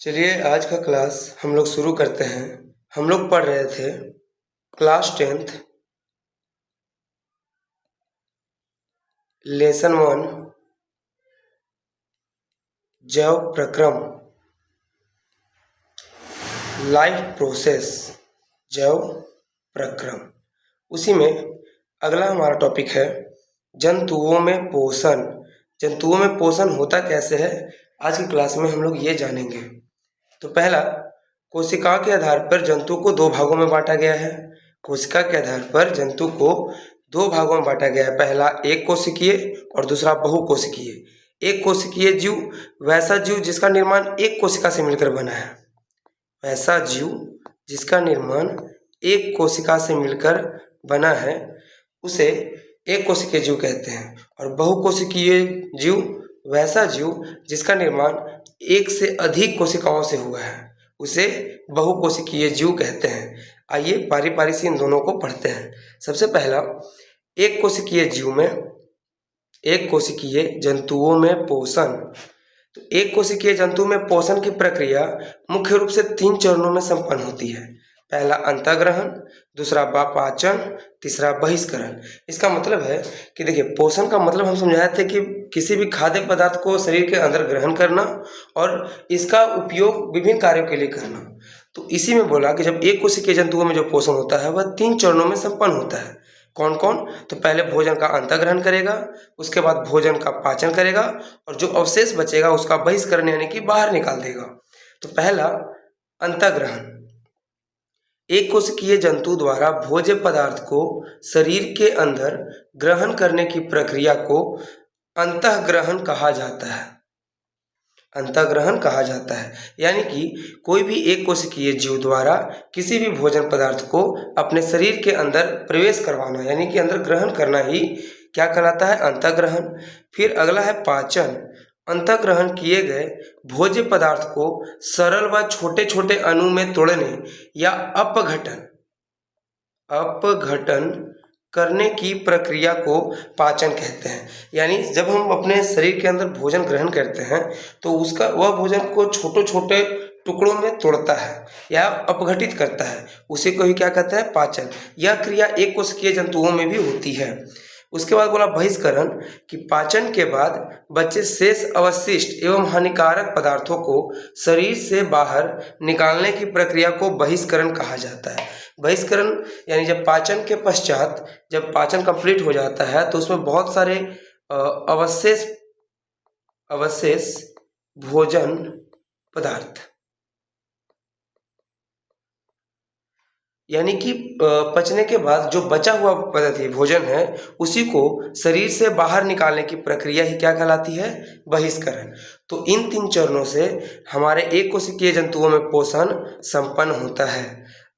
चलिए आज का क्लास हम लोग शुरू करते हैं। हम लोग पढ़ रहे थे क्लास 10th लेसन 1 जैव प्रक्रम लाइफ प्रोसेस जैव प्रक्रम। उसी में अगला हमारा टॉपिक है जंतुओं में पोषण। जंतुओं में पोषण होता कैसे है, आज की क्लास में हम लोग ये जानेंगे। तो पहला, कोशिका के आधार पर जंतु को दो भागों में बांटा गया है। कोशिका के आधार पर जंतु को दो भागों में बांटा गया है। पहला एक कोशिकीय और दूसरा बहुकोशिकीय। एक कोशिकीय जीव वैसा जीव जिसका निर्माण एक कोशिका से मिलकर बना है। वैसा जीव जिसका निर्माण एक कोशिका से मिलकर बना है उसे एक कोशिकीय जीव कहते हैं। और बहुकोशिकीय जीव वैसा जीव जिसका निर्माण एक से अधिक कोशिकाओं से हुआ है उसे बहुकोशिकीय जीव कहते हैं। आइए पारी पारी से इन दोनों को पढ़ते हैं। सबसे पहला, एक कोशिकीय जीव में एक कोशिकीय जंतुओं में पोषण। तो एक कोशिकीय जंतु में पोषण की प्रक्रिया मुख्य रूप से 3 चरणों में संपन्न होती है। पहला अंतःग्रहण, दूसरा पाचन, तीसरा बहिष्करण। इसका मतलब है कि देखिए, पोषण का मतलब हम समझाए थे कि किसी भी खाद्य पदार्थ को शरीर के अंदर ग्रहण करना और इसका उपयोग विभिन्न कार्यों के लिए करना। तो इसी में बोला कि जब एक कोशिकीय जंतुओं में जो पोषण होता है वह 3 चरणों में संपन्न होता है। कौन कौन? तो पहले भोजन का अंतःग्रहण करेगा, उसके बाद भोजन का पाचन करेगा और जो अवशेष बचेगा उसका बहिष्करण यानी कि बाहर निकाल देगा। तो पहला अंतःग्रहण, एक कोशिकीय जंतु द्वारा भोज्य पदार्थ को शरीर के अंदर ग्रहण करने की प्रक्रिया को अंतःग्रहण कहा जाता है। अंतःग्रहण कहा जाता है यानी कि कोई भी एक कोशिकीय जीव द्वारा किसी भी भोजन पदार्थ को अपने शरीर के अंदर प्रवेश करवाना यानी कि अंदर ग्रहण करना ही क्या कहलाता है? अंतःग्रहण। फिर अगला है पाचन। अंतःग्रहण किए गए भोज्य पदार्थ को सरल व छोटे छोटे अणु में तोड़ने या अपघटन करने की प्रक्रिया को पाचन कहते हैं। यानी जब हम अपने शरीर के अंदर भोजन ग्रहण करते हैं तो वह भोजन को छोटे छोटे टुकड़ों में तोड़ता है या अपघटित करता है, उसी को ही क्या कहते हैं? पाचन। यह क्रिया एक कोशिकीय जंतुओं में भी होती है। उसके बाद बोला बहिष्करण, कि पाचन के बाद बचे शेष अवशिष्ट एवं हानिकारक पदार्थों को शरीर से बाहर निकालने की प्रक्रिया को बहिष्करण कहा जाता है। बहिष्करण यानी जब पाचन के पश्चात जब पाचन कंप्लीट हो जाता है तो उसमें बहुत सारे अवशेष भोजन पदार्थ यानी कि पचने के बाद जो बचा हुआ पदार्थ भोजन है उसी को शरीर से बाहर निकालने की प्रक्रिया ही क्या कहलाती है? बहिष्करण। तो इन 3 चरणों से हमारे एक कोशिकीय जंतुओं में पोषण संपन्न होता है।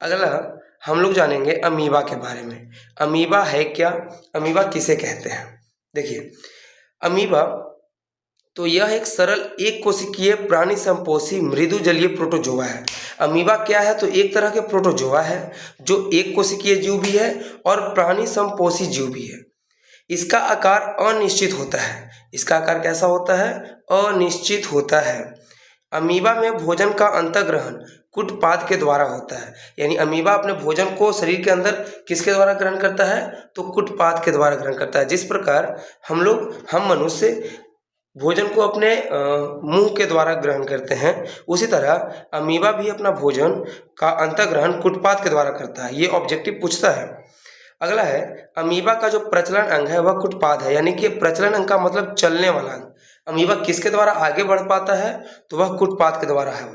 अगला हम लोग जानेंगे अमीबा के बारे में। अमीबा है क्या? अमीबा किसे कहते हैं? देखिए, अमीबा तो यह एक सरल एक कोशिकीय प्राणी संपोषी मृदु जलीय प्रोटोजोआ है। अमीबा क्या है? तो एक तरह के प्रोटोजोआ है जो एक कोशिकीय जीव भी है और प्राणी संपोषी जीव भी है। इसका आकार अनिश्चित होता है। इसका आकार कैसा होता है? अनिश्चित होता है। अमीबा में भोजन का अंतःग्रहण कुटपाद के द्वारा होता है। यानी अमीबा अपने भोजन को शरीर के अंदर किसके द्वारा ग्रहण करता है? तो कुटपाद के द्वारा ग्रहण करता है। जिस प्रकार हम मनुष्य भोजन को अपने मुंह के द्वारा ग्रहण करते हैं, उसी तरह अमीबा भी अपना भोजन का अंतःग्रहण कुटपाद के द्वारा करता है। ये ऑब्जेक्टिव पूछता है। अगला है अमीबा का जो प्रचलन अंग है वह कुटपाद है। यानी कि प्रचलन अंग का मतलब चलने वाला अंग। अमीबा किसके द्वारा आगे बढ़ पाता है? तो वह कुटपाद के द्वारा है।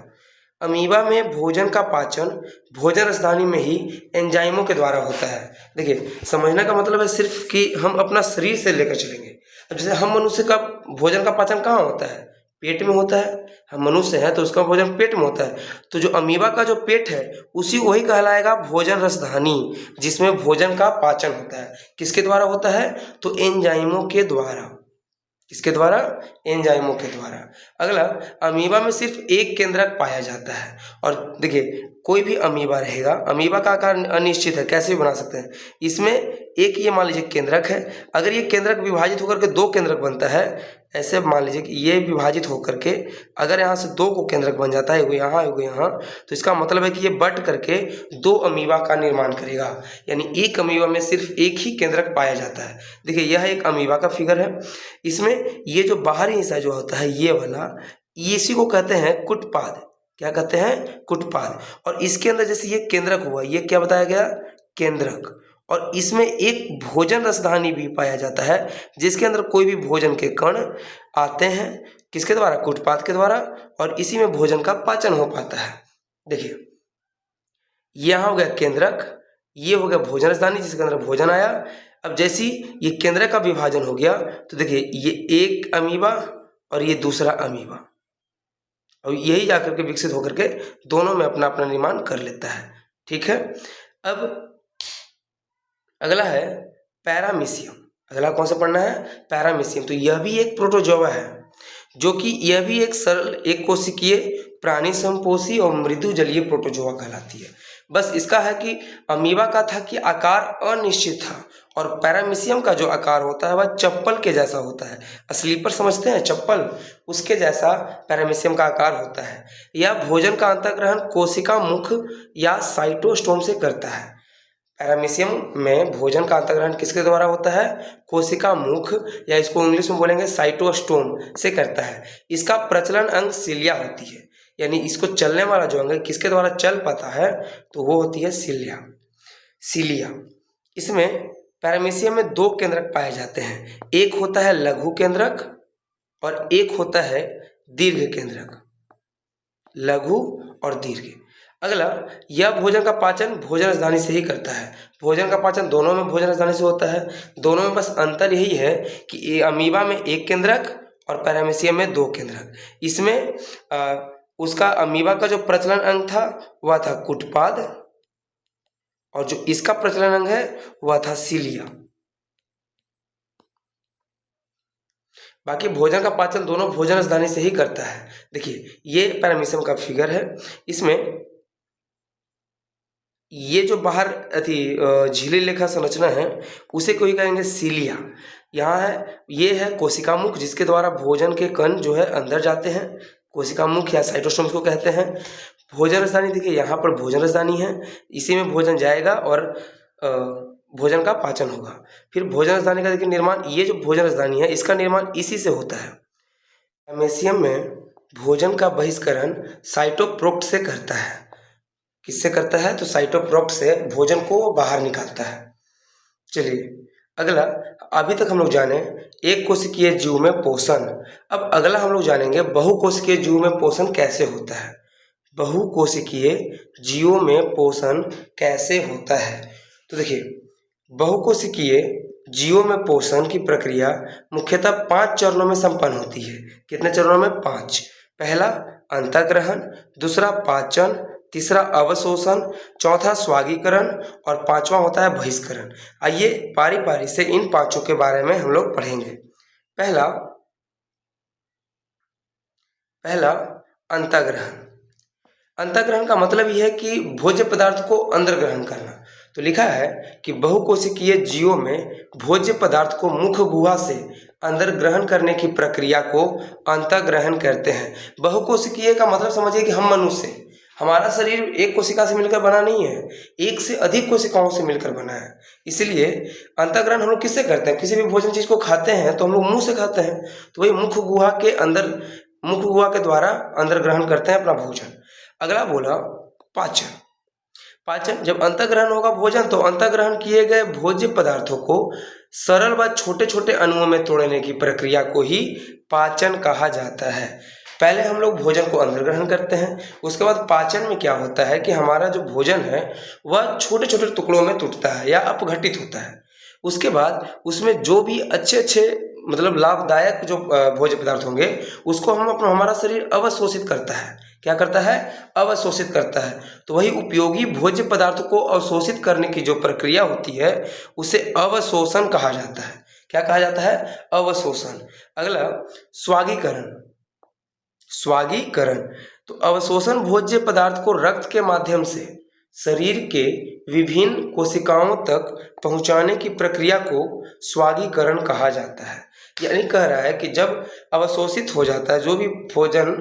अमीबा में भोजन का पाचन भोजन रसधानी में ही एंजाइमों के द्वारा होता है। देखिए, समझने का मतलब है सिर्फ कि हम अपना शरीर से लेकर चलेंगे। अब जैसे हम मनुष्य का भोजन का पाचन कहाँ होता है? पेट में होता है। हम मनुष्य हैं तो उसका भोजन पेट में होता है। तो जो अमीबा का जो पेट है वही कहलाएगा भोजन रसधानी, जिसमें भोजन का पाचन होता है। किसके द्वारा होता है? तो एंजाइमों के द्वारा। किसके द्वारा? एंजाइमों के द्वारा। अगला, अमीबा में सिर्फ एक केंद्रक पाया जाता है। और देखिए, कोई भी अमीबा रहेगा, अमीबा का आकार अनिश्चित है, कैसे भी बना सकते हैं। इसमें एक ये मान लीजिए केंद्रक है। अगर ये केंद्रक विभाजित होकर के 2 केंद्रक बनता है, ऐसे मान लीजिए कि ये विभाजित होकर के अगर यहाँ से 2 को केंद्रक बन जाता है, एगो यहाँ एगो यहाँ, तो इसका मतलब है कि ये बट करके 2 अमीबा का निर्माण करेगा। यानी एक अमीबा में सिर्फ एक ही केंद्रक पाया जाता है। देखिए यह एक अमीबा का फिगर है। इसमें ये जो बाहरी हिस्सा जो होता है ये वाला, इसी को कहते हैं कुटपाद। क्या कहते हैं? कुटपाद। और इसके अंदर जैसे ये केंद्रक हुआ, ये क्या बताया गया? केंद्रक। और इसमें एक भोजन रसधानी भी पाया जाता है, जिसके अंदर कोई भी भोजन के कण आते हैं, किसके द्वारा? कुटपाद के द्वारा, और इसी में भोजन का पाचन हो पाता है। देखिए यहाँ हो गया केंद्रक, ये हो गया भोजन रसधानी जिसके अंदर भोजन आया। अब जैसी ये केंद्रक का विभाजन हो गया तो देखिए ये एक अमीबा और ये दूसरा अमीबा, और यही जाकर के विकसित होकर के दोनों में अपना अपना निर्माण कर लेता है। ठीक है। अब अगला है पैरामीशियम। अगला कौन सा पढ़ना है? पैरामीशियम। तो यह भी एक प्रोटोजोआ है, जो कि यह भी एक सरल एक कोशिकीय प्राणी संपोषी और मृदु जलीय प्रोटोजोआ कहलाती है। बस इसका है कि अमीबा का था कि आकार अनिश्चित था, और पैरामीशियम का जो आकार होता है वह चप्पल के जैसा होता है। स्लीपर समझते हैं, चप्पल, उसके जैसा पैरामीशियम का आकार होता है। यह भोजन का अंतःग्रहण कोशिका मुख या साइटोस्टोम से करता है। पैरामीशियम में भोजन का अंतःग्रहण किसके द्वारा होता है? कोशिका मुख, या इसको इंग्लिश में बोलेंगे साइटोस्टोम से करता है। इसका प्रचलन अंग सिलिया होती है, यानी इसको चलने वाला जो अंग है किसके द्वारा चल पाता है? तो वो होती है सिलिया। इसमें पैरामीशियम में 2 केंद्रक पाए जाते हैं, एक होता है लघु केंद्रक और एक होता है दीर्घ केंद्रक। लघु और दीर्घ। अगला, यह भोजन का पाचन भोजन रसधानी से ही करता है। भोजन का पाचन दोनों में भोजन रसधानी से होता है। दोनों में बस अंतर यही है कि अमीबा में 1 केंद्रक और पैरामीशियम में 2 केंद्रक। इसमें उसका अमीबा का जो प्रचलन अंग था वह था कुटपाद, और जो इसका प्रचलन अंग है वह था सिलिया। बाकी भोजन का पाचन दोनों भोजन रसधानी से ही करता है। देखिए ये पैरामीशियम का फिगर है। इसमें ये जो बाहर झिल्ली लेखा संरचना है उसे कोई कहेंगे सिलिया। यहाँ है, ये है कोशिका मुख जिसके द्वारा भोजन के कण जो है अंदर जाते हैं। कोशिका मुख या साइटोस्टोम को कहते हैं। भोजन रसधानी देखिए यहाँ पर भोजन रसधानी है, इसी में भोजन जाएगा और भोजन का पाचन होगा। फिर भोजन रसधानी का देखिए निर्माण, ये जो भोजन रसधानी है इसका निर्माण इसी से होता है। पैरामीशियम में भोजन का बहिष्करण साइटोप्रोक्ट से करता है। किससे करता है? तो साइटोप्रोक्ट से भोजन को बाहर निकालता है। चलिए अगला, अभी तक हम लोग जाने एक कोशिकीय जीव में पोषण। अब अगला हम लोग जानेंगे बहुकोशिकीय जीव में पोषण कैसे होता है। बहुकोशिकीय जीवों में पोषण कैसे होता है? तो देखिए बहुकोशिकीय जीवों में पोषण की प्रक्रिया मुख्यतः 5 चरणों में संपन्न होती है। कितने चरणों में? 5। पहला अंतःग्रहण, दूसरा पाचन, तीसरा अवशोषण, चौथा स्वागीकरण और 5वां होता है बहिष्करण। आइए पारी पारी से इन 5 के बारे में हम लोग पढ़ेंगे। पहला अंतःग्रहण। अंतःग्रहण का मतलब यह है कि भोज्य पदार्थ को अंदर ग्रहण करना। तो लिखा है कि बहुकोशिकीय जीवों में भोज्य पदार्थ को मुख गुहा से अंदर ग्रहण करने की प्रक्रिया को अंतःग्रहण कहते हैं। बहुकोशिकीय का मतलब समझिए कि हम मनुष्य, हमारा शरीर एक कोशिका से मिलकर बना नहीं है, एक से अधिक कोशिकाओं से मिलकर बना है। इसलिए अंतःग्रहण हम लोग किससे करते हैं? किसी भी भोजन चीज को खाते हैं तो हम लोग मुंह से खाते हैं, तो वही मुख गुहा के अंदर, मुख गुहा के द्वारा अंदर ग्रहण करते हैं अपना भोजन। अगला बोला पाचन। पाचन, जब अंतःग्रहण होगा भोजन तो अंतःग्रहण किए गए भोज्य पदार्थों को सरल व छोटे छोटे अणुओं में तोड़ने की प्रक्रिया को ही पाचन कहा जाता है। पहले हम लोग भोजन को अंदर ग्रहण करते हैं, उसके बाद पाचन में क्या होता है कि हमारा जो भोजन है वह छोटे छोटे टुकड़ों में टूटता है या अपघटित होता है। उसके बाद उसमें जो भी अच्छे अच्छे मतलब लाभदायक जो भोज्य पदार्थ होंगे उसको हमारा शरीर अवशोषित करता है। क्या करता है? अवशोषित करता है। तो वही उपयोगी भोज्य पदार्थों को अवशोषित करने की जो प्रक्रिया होती है उसे अवशोषण कहा जाता है। क्या कहा जाता है? अवशोषण। अगला स्वागीकरण। स्वागीकरण, तो अवशोषण भोज्य पदार्थ को रक्त के माध्यम से शरीर के विभिन्न कोशिकाओं तक पहुंचाने की प्रक्रिया को स्वागीकरण कहा जाता है। यानी कह रहा है कि जब अवशोषित हो जाता है, जो भी भोजन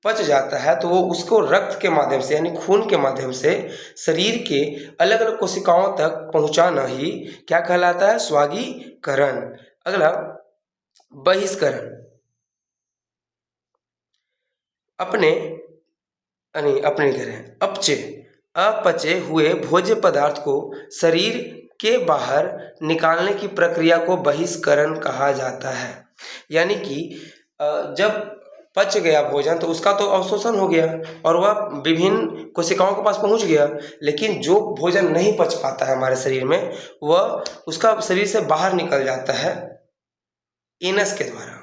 पच जाता है, तो वो उसको रक्त के माध्यम से यानी खून के माध्यम से शरीर के अलग अलग कोशिकाओं तक पहुंचाना ही क्या कहलाता है? स्वागीकरण। अगला बहिष्करण। अपने अपने कह रहे हैं अपचे हुए भोज्य पदार्थ को शरीर के बाहर निकालने की प्रक्रिया को बहिष्करण कहा जाता है। यानी कि जब पच गया भोजन तो उसका तो अवशोषण हो गया और वह विभिन्न कोशिकाओं के पास पहुंच गया, लेकिन जो भोजन नहीं पच पाता है हमारे शरीर में, वह उसका शरीर से बाहर निकल जाता है एनस के द्वारा।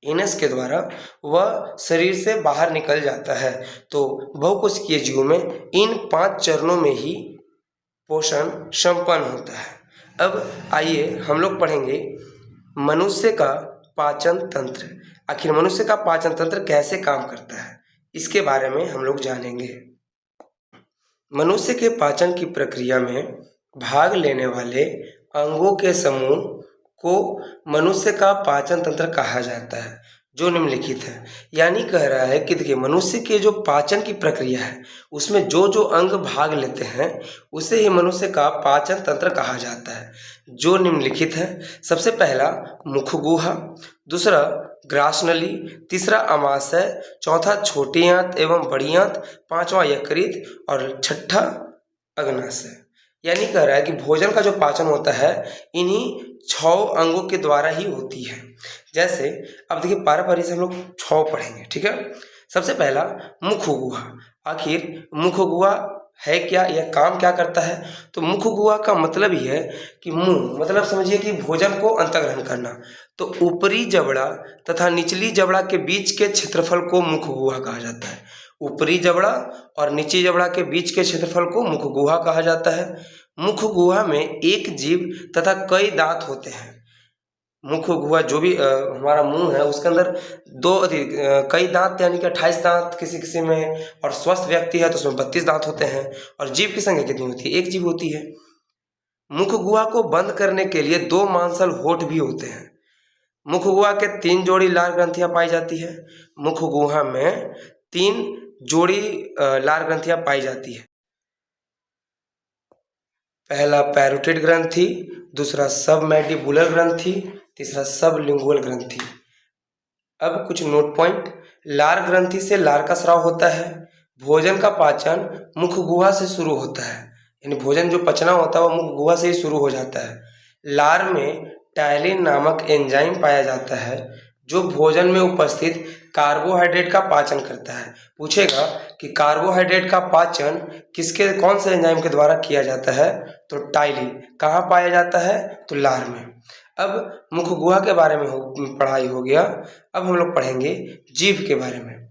एनस के द्वारा वह शरीर से बाहर निकल जाता है। तो बहुकोशिकीय जीवों में इन 5 चरणों में ही पोषण संपन्न होता है। अब आइए हम लोग पढ़ेंगे मनुष्य का पाचन तंत्र। आखिर मनुष्य का पाचन तंत्र कैसे काम करता है, इसके बारे में हम लोग जानेंगे। मनुष्य के पाचन की प्रक्रिया में भाग लेने वाले अंगों के समूह को मनुष्य का पाचन तंत्र कहा जाता है, जो निम्नलिखित है। यानी कह रहा है कि देखिए, मनुष्य के जो पाचन की प्रक्रिया है उसमें जो जो अंग भाग लेते हैं उसे ही मनुष्य का पाचन तंत्र कहा जाता है, जो निम्नलिखित है। सबसे पहला मुख गुहा, दूसरा ग्रासनली, तीसरा अमाशय, चौथा छोटी आंत एवं बड़ी आंत, पांचवा यकृत और छठा अग्नाशय। यानी कह रहा है कि भोजन का जो पाचन होता है इन्हीं 6 अंगों के द्वारा ही होती है। जैसे अब देखिए पारा से हम लोग 6 पढ़ेंगे, ठीक है। सबसे पहला मुख गुहा। आखिर मुख गुहा है क्या, यह काम क्या करता है? तो मुख गुहा का मतलब ही है कि मुंह, मतलब समझिए कि भोजन को अंतर्ग्रहण करना। तो ऊपरी जबड़ा तथा निचली जबड़ा के बीच के क्षेत्रफल को मुख गुहा कहा जाता है। ऊपरी जबड़ा और निचली जबड़ा के बीच के क्षेत्रफल को मुख गुहा कहा जाता है। मुख गुहा में एक जीभ तथा कई दांत होते हैं। मुख गुहा जो भी हमारा मुंह है उसके अंदर कई दांत यानी कि 28 दांत किसी किसी में, और स्वस्थ व्यक्ति है तो उसमें 32 दांत होते हैं। और जीभ की संख्या कितनी होती है? एक जीभ होती है। मुख गुहा को बंद करने के लिए 2 मांसल होठ भी होते हैं। मुख गुहा के 3 जोड़ी लार ग्रंथियां पाई जाती है। मुख गुहा में 3 जोड़ी लार ग्रंथियां पाई जाती है। पहला पैरोटिड ग्रंथि, दूसरा सबमैंडिबुलर ग्रंथि, तीसरा सबलिंगुअल ग्रंथि। अब कुछ नोट पॉइंट। लार ग्रंथि से लार का स्राव होता है। भोजन का पाचन मुख गुहा से शुरू होता है, यानी भोजन जो पचना होता है वो मुख गुहा से ही शुरू हो जाता है। लार में टायलिन नामक एंजाइम पाया जाता है जो भोजन में उपस्थित कार्बोहाइड्रेट का पाचन करता है। पूछेगा कि कार्बोहाइड्रेट का पाचन कौन से एंजाइम के द्वारा किया जाता है? तो टायलिन। कहाँ पाया जाता है? तो लार में। अब मुख गुहा के बारे में पढ़ाई हो गया। अब हम लोग पढ़ेंगे जीभ के बारे में।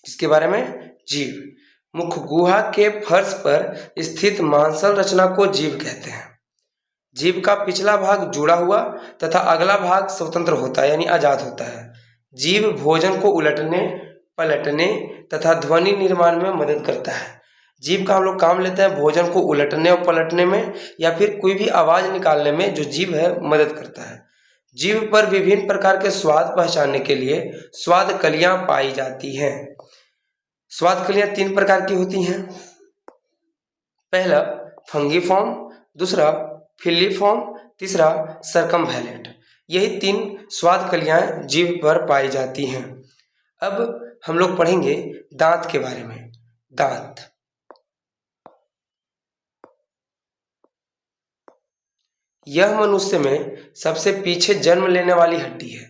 इसके बारे में जीभ। मुख गुहा के फर्श पर स्थित मांसल रचना को जीभ कहते हैं। जीभ का पिछला भाग जुड़ा हुआ तथा अगला भाग स्वतंत्र होता है, यानी आजाद होता है। जीभ भोजन को उलटने, पलटने तथा ध्वनि निर्माण में मदद करता है। जीभ का हम लोग काम लेते हैं भोजन को उलटने और पलटने में, या फिर कोई भी आवाज निकालने में जो जीभ है मदद करता है। जीभ पर विभिन्न प्रकार के स्वाद पहचानने के लिए स्वाद कलियां पाई जाती हैं। स्वाद कलियां 3 प्रकार की होती हैं। पहला फंगीफॉर्म, दूसरा फिलिफॉर्म, तीसरा सर्कमवैलेंट। यही 3 स्वाद कलियां जीभ पर पाई जाती हैं। अब हम लोग पढ़ेंगे दांत के बारे में। दांत। यह मनुष्य में सबसे पीछे जन्म लेने वाली हड्डी है।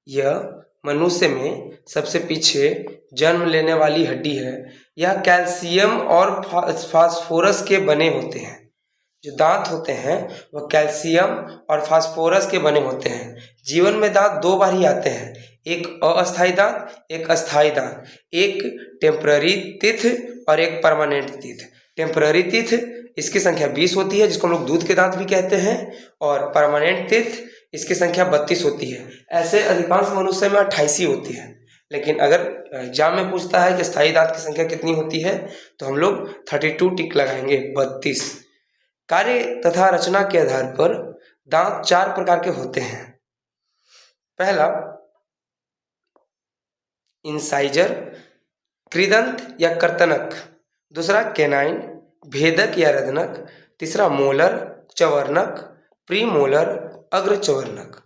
यह मनुष्य में सबसे पीछे जन्म लेने वाली हड्डी है। यह कैल्शियम और फास्फोरस के बने होते हैं। जो दांत होते हैं वह कैल्शियम और फास्फोरस के बने होते हैं। जीवन में दांत 2 बार ही आते हैं, एक अस्थायी दांत, एक अस्थायी दांत। एक टेम्पररी टीथ और एक परमानेंट टीथ। टेम्पररी टीथ इसकी संख्या 20 होती है, जिसको हम लोग दूध के दांत भी कहते हैं, और परमानेंट टीथ इसकी संख्या 32 होती है। ऐसे अधिकांश मनुष्य में 28 ही होती है, लेकिन अगर एग्जाम में पूछता है कि स्थायी दांत की संख्या कितनी होती है तो हम लोग 32 टिक लगाएंगे, 32। कार्य तथा रचना के आधार पर दांत 4 प्रकार के होते हैं। पहला इंसाइजर, कृदंत या कर्तनक, दूसरा कैनाइन, भेदक या रदनक, तीसरा मोलर, चवर्णक, प्रीमोलर, अग्रचवर्णक।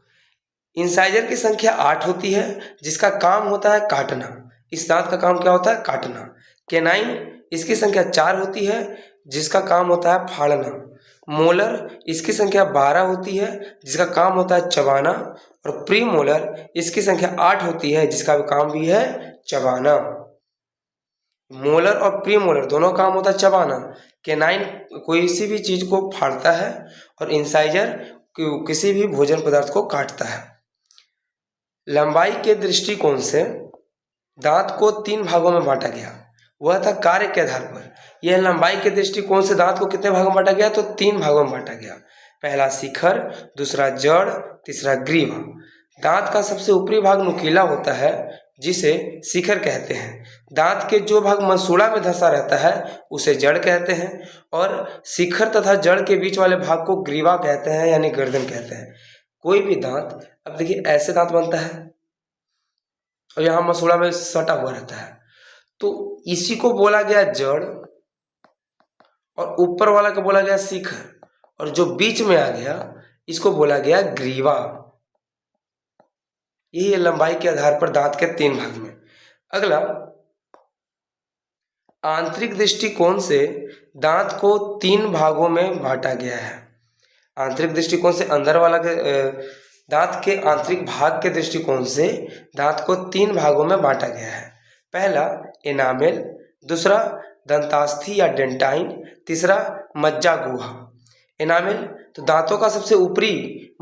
इंसाइजर की संख्या 8 होती है, जिसका काम होता है काटना। इस दांत का काम क्या होता है? काटना। कैनाइन, इसकी संख्या 4 होती है, जिसका काम होता है फाड़ना। मोलर, इसकी संख्या 12 होती है, जिसका काम होता है चबाना। और प्रीमोलर, इसकी संख्या 8 होती है, जिसका काम भी है चबाना। मोलर और प्रीमोलर दोनों काम होता है चबाना। कैनाइन कोई सी भी चीज को फाड़ता है और इंसाइजर किसी भी भोजन पदार्थ को काटता है। लंबाई के दृष्टिकोण से दांत को 3 भागों में बांटा गया, वह था कार्य के आधार पर। यह लंबाई के दृष्टिकोण से दांत को कितने भागों में बांटा गया? तो 3 भागों में बांटा गया। पहला शिखर, दूसरा जड़, तीसरा ग्रीवा। दांत का सबसे ऊपरी भाग नुकीला होता है, जिसे शिखर कहते हैं। दांत के जो भाग मसूड़ा में धंसा रहता है उसे जड़ कहते हैं, और शिखर तथा जड़ के बीच वाले भाग को ग्रीवा कहते हैं, यानी गर्दन कहते हैं। कोई भी दांत, अब देखिए ऐसे दांत बनता है और यहाँ मसूड़ा में सटा हुआ रहता है, तो इसी को बोला गया जड़, और ऊपर वाला को बोला गया शिखर, और जो बीच में आ गया इसको बोला गया ग्रीवा। यही है लंबाई के आधार पर दांत के 3 भाग में। अगला, आंतरिक दृष्टिकोण से दांत को 3 भागों में बांटा गया है। आंतरिक दृष्टिकोण से अंदर वाला दांत के आंतरिक भाग के दृष्टिकोण से दांत को 3 भागों में बांटा गया है। पहला एनामेल, दूसरा दंतास्थि या डेंटाइन, तीसरा मज्जा गुहा। एनामेल तो दांतों का सबसे ऊपरी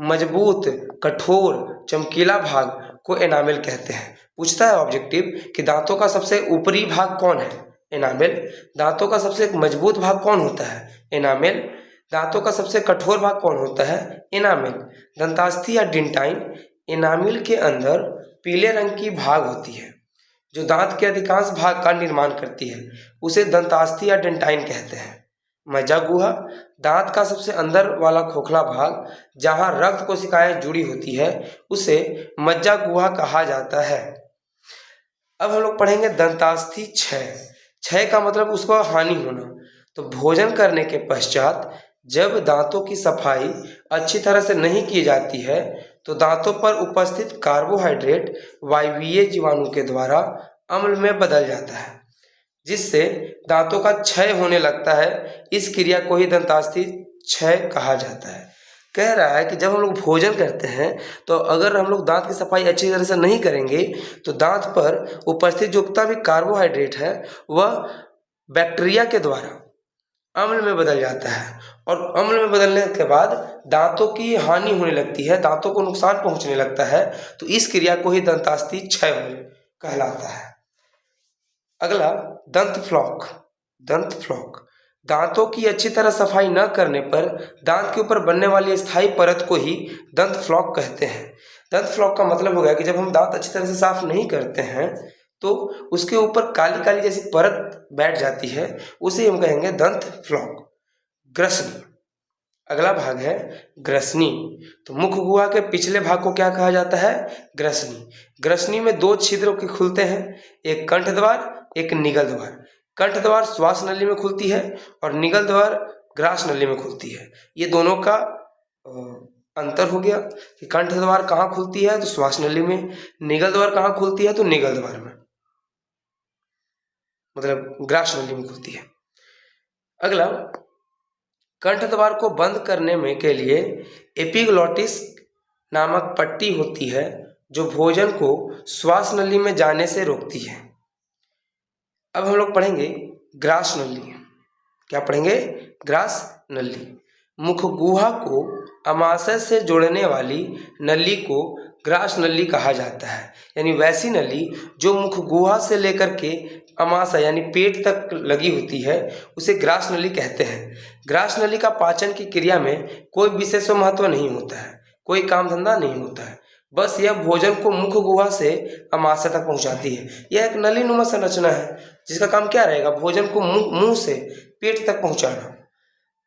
मजबूत, कठोर, चमकीला भाग को एनामेल कहते हैं। पूछता है ऑब्जेक्टिव कि दांतों का सबसे ऊपरी भाग कौन है? एनामेल। दांतों का सबसे मजबूत भाग कौन होता है? एनामेल। दांतों का सबसे कठोर भाग कौन होता है? एनामेल। दंतास्थि या डेंटाइन, एनामेल के अंदर पीले रंग की भाग होती है जो दांत के अधिकांश भाग का निर्माण करती है, उसे दंतास्थि या डेंटाइन कहते हैं। मज्जा गुहा, दांत का सबसे अंदर वाला खोखला भाग जहां रक्त कोशिकाएं जुड़ी होती है उसे मज्जा गुहा कहा जाता है। अब हम लोग पढ़ेंगे दंतास्थि क्षय। क्षय का मतलब उसको हानि होना। तो भोजन करने के पश्चात जब दांतों की सफाई अच्छी तरह से नहीं की जाती है तो दांतों पर उपस्थित कार्बोहाइड्रेट वायवीय जीवाणु के द्वारा अम्ल में बदल जाता है, जिससे दांतों का क्षय होने लगता है। इस क्रिया को ही दंतास्थि क्षय कहा जाता है। कह रहा है कि जब हम लोग भोजन करते हैं तो अगर हम लोग दांत की सफाई अच्छी तरह से नहीं करेंगे तो दांत पर उपस्थित जो भी कार्बोहाइड्रेट है वह बैक्टीरिया के द्वारा अम्ल में बदल जाता है, और अम्ल में बदलने के बाद दांतों की हानि होने लगती है, दांतों को नुकसान पहुंचने लगता है। तो इस क्रिया को ही दंतास्थि क्षय कहलाता है। अगला दंत फ्लॉक। दंत फ्लॉक दांतों की अच्छी तरह सफाई न करने पर दांत के ऊपर बनने वाली स्थायी परत को ही दंत फ्लॉक कहते हैं। दंत फ्लॉक का मतलब हो गया कि जब हम दांत अच्छी तरह से साफ नहीं करते हैं तो उसके ऊपर काली काली जैसी परत बैठ जाती है, उसे हम कहेंगे दंत फ्लॉक। ग्रसनी, अगला भाग है ग्रसनी। तो मुख गुहा के पिछले भाग को क्या कहा जाता है? ग्रसनी। ग्रसनी में 2 छिद्र के खुलते हैं, एक कंठ द्वार, एक निगल द्वार। कंठ द्वार श्वास नली में खुलती है और निगल द्वार ग्रास नली में खुलती है। ये दोनों का अंतर हो गया कि कंठ द्वार कहाँ खुलती है तो श्वास नली में, निगल द्वार कहाँ खुलती है तो निगल द्वार में, मतलब ग्रास नली में खुलती है। अगला, कंठ द्वार को बंद करने में के लिए एपिग्लॉटिस नामक पट्टी होती है जो भोजन को श्वास नली में जाने से रोकती है। अब हम लोग पढ़ेंगे ग्रास नली। क्या पढ़ेंगे? ग्रास नली। मुख गुहा को अमाशय से जोड़ने वाली नली को ग्रास नली कहा जाता है, यानी वैसी नली जो मुख गुहा से लेकर के अमाशय यानी पेट तक लगी होती है उसे ग्रास नली कहते हैं। ग्रास नली का पाचन की क्रिया में कोई विशेष महत्व नहीं होता है, कोई काम धंधा नहीं होता है, बस यह भोजन को मुख गुहा से अमाशय तक पहुंचाती है। यह एक नली नुमा संरचना है जिसका काम क्या रहेगा? भोजन को मुंह से पेट तक पहुंचाना।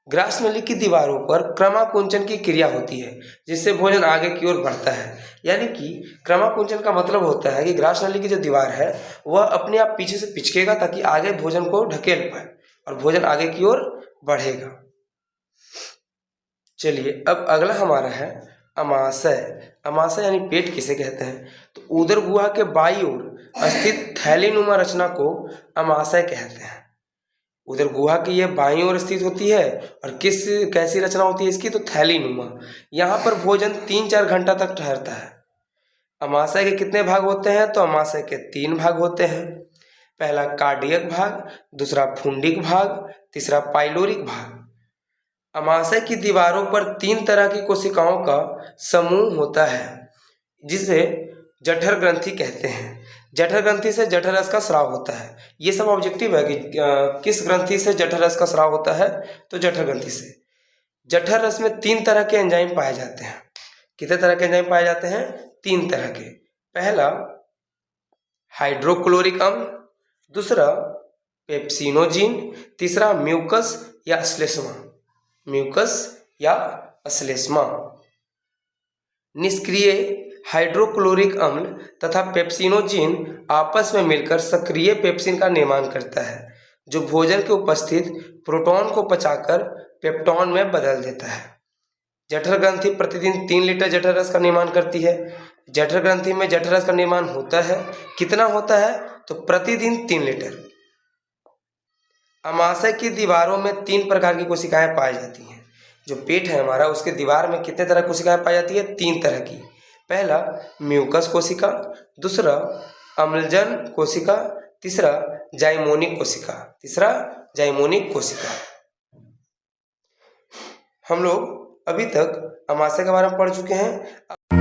ग्रास नली की दीवारों पर क्रमाकुंचन की क्रिया होती है जिससे भोजन आगे की ओर बढ़ता है। यानी कि क्रमाकुंचन का मतलब होता है कि ग्रास नली की जो दीवार है वह अपने आप पीछे से पिचकेगा ताकि आगे भोजन को ढकेल पाए और भोजन आगे की ओर बढ़ेगा। चलिए अब अगला हमारा है अमाशय। अमाशय यानी पेट किसे कहते हैं? तो उदर गुहा के बाईं ओर स्थित थैलीनुमा रचना को अमाशय कहते हैं। उधर गुहा की यह बाईं ओर स्थित होती है और कैसी रचना होती है इसकी? तो थैलीनुमा। यहाँ पर भोजन 3-4 घंटा तक ठहरता है। अमाशय के कितने भाग होते हैं? तो अमाशय के 3 भाग होते हैं। पहला कार्डियक भाग, दूसरा फुंडिक भाग, तीसरा पाइलोरिक भाग। अमाशय की दीवारों पर 3 तरह की कोशिकाओं का समूह होता है जिसे जठर ग्रंथि कहते हैं। जठर ग्रंथि से जठर रस का स्राव होता है। ये सब ऑब्जेक्टिव है कि किस ग्रंथि से जठर रस का स्राव होता है? तो जठर ग्रंथि से। जठर रस में 3 तरह के एंजाइम पाए जाते हैं। कितने तरह के एंजाइम पाए जाते हैं? 3 तरह के। पहला हाइड्रोक्लोरिक अम्ल, दूसरा पेप्सिनोजिन, तीसरा म्यूकस या श्लेष्मा। म्यूकस या श्लेष्मा। निष्क्रिय हाइड्रोक्लोरिक अम्ल तथा पेप्सिनोजिन आपस में मिलकर सक्रिय पेप्सिन का निर्माण करता है जो भोजन के उपस्थित प्रोटॉन को पचाकर पेप्टॉन में बदल देता है। जठर ग्रंथि प्रतिदिन 3 लीटर जठर रस का निर्माण करती है। जठर ग्रंथि में जठर रस का निर्माण होता है, कितना होता है? तो प्रतिदिन 3 लीटर। अमाशय की दीवारों में 3 प्रकार की कोशिकाएं पाई जाती हैं। जो पेट है हमारा उसके दीवार में कितने तरह की कोशिकाएं पाई जाती है? 3 तरह की। पहला म्यूकस कोशिका, दूसरा अम्लजन कोशिका, तीसरा जाइमोनिक कोशिका। हम लोग अभी तक अमाशय के बारे में पढ़ चुके हैं।